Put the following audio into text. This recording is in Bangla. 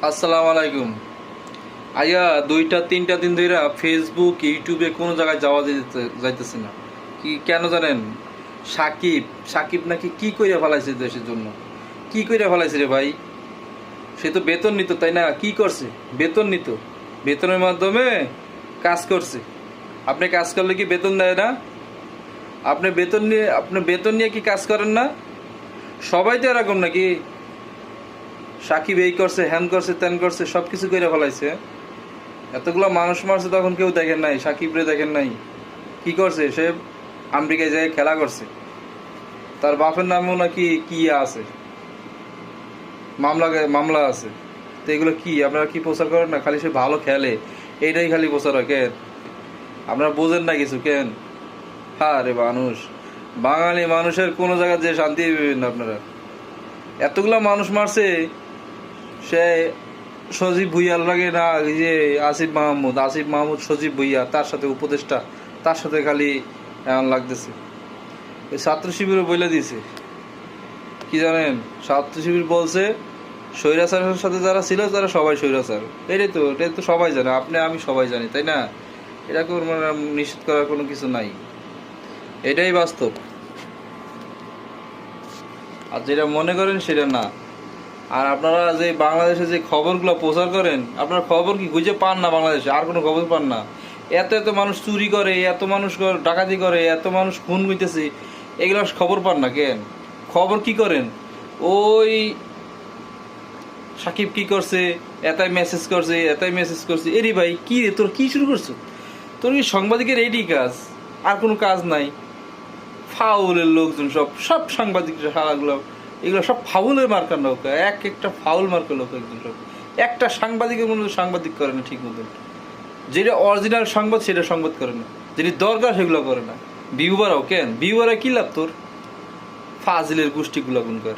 আসসালামু আলাইকুম। আইয়া 2-3 দিন ধরে ফেসবুক ইউটিউবে কোনো জায়গায় যাওয়া যাইতেছে না। কি কেন জানেন? সাকিব সাকিব নাকি কি কইরা ফেলাইছে দেশের জন্য। কি কইরা ফেলাইছে রে ভাই? সে তো বেতন নিত, তাই না? কি করছে? বেতন নিত, বেতনের মাধ্যমে কাজ করছে। আপনি কাজ করলে কি বেতন দেয় না? আপনি বেতন নিয়ে কি কাজ করেন না? সবাই তো এরকম নাকি? সাকিব এই করছে, হ্যান করছে, ত্যান করছে, সব কিছু করে ফেলাইছে। এতগুলো মানুষ মারছে, তখন কেউ দেখেন নাই? সাকিব রে দেখেন নাই? কি করছে সে? আমেরিকায় যায় খেলা করছে। তার বাপের নামেও নাকি কি আছে, মামলা আছে। তো এগুলো কি আপনারা কি প্রচার করেন না? খালি সে ভালো খেলে, এইটাই খালি প্রচার হয় কেন? আপনারা বোঝেন না কিছু কেন? হ্যাঁ রে মানুষ, বাঙালি মানুষের কোনো জায়গায় যে শান্তি পাবেন না আপনারা। এতগুলা মানুষ মারছে, সে সজীব ভুইয়ার লাগে না? এই যে আসিফ মাহমুদ সজীব ভুইয়া, তার সাথে উপদেষ্টা, তার সাথে খালি এমন লাগতেছে। ওই ছাত্র শিবিরও বলে দিয়েছে কি জানেন? ছাত্র শিবির বলছে স্বৈরাচারের সাথে যারা ছিল তারা সবাই স্বৈরাচার। এটাই তো সবাই জানে, আপনি আমি সবাই জানি, তাই না? এটা কোনো নিশ্চিত করার কোনো কিছু নাই, এটাই বাস্তব। আর যেটা মনে করেন সেটা না। আর আপনারা যে বাংলাদেশে যে খবরগুলো প্রচার করেন, আপনার খবর কি খুঁজে পান না? বাংলাদেশে আর কোনো খবর পান না? এত এত মানুষ চুরি করে, এত মানুষ ডাকাতি করে, এত মানুষ খুন হইতেছে, এগুলো খবর পান না কেন? খবর কি করেন? ওই সাকিব কি করছে, এটাই মেসেজ করছে, এরি ভাই কি রে, তোর কি শুরু করছো? তোর কি সাংবাদিকের এইটি কাজ? আর কোনো কাজ নাই? ফাউলের লোকজন, সব সব সাংবাদিক সারাগুলো, এগুলো সব ফাউলের মার্কার লোক, একটা ফাউল মার্কার লোক একজন সব। একটা সাংবাদিকের মতো সাংবাদিক করে না ঠিক মতন। যেটা অরিজিনাল সংবাদ সেটা সংবাদ করে না, যেটি দরকার সেগুলো করে না। ভিউ বাড়াও কেন? ভিউ বাড়ায় কি লাভ তোর? ফাজিলের গোষ্ঠীগুলো কোনকার।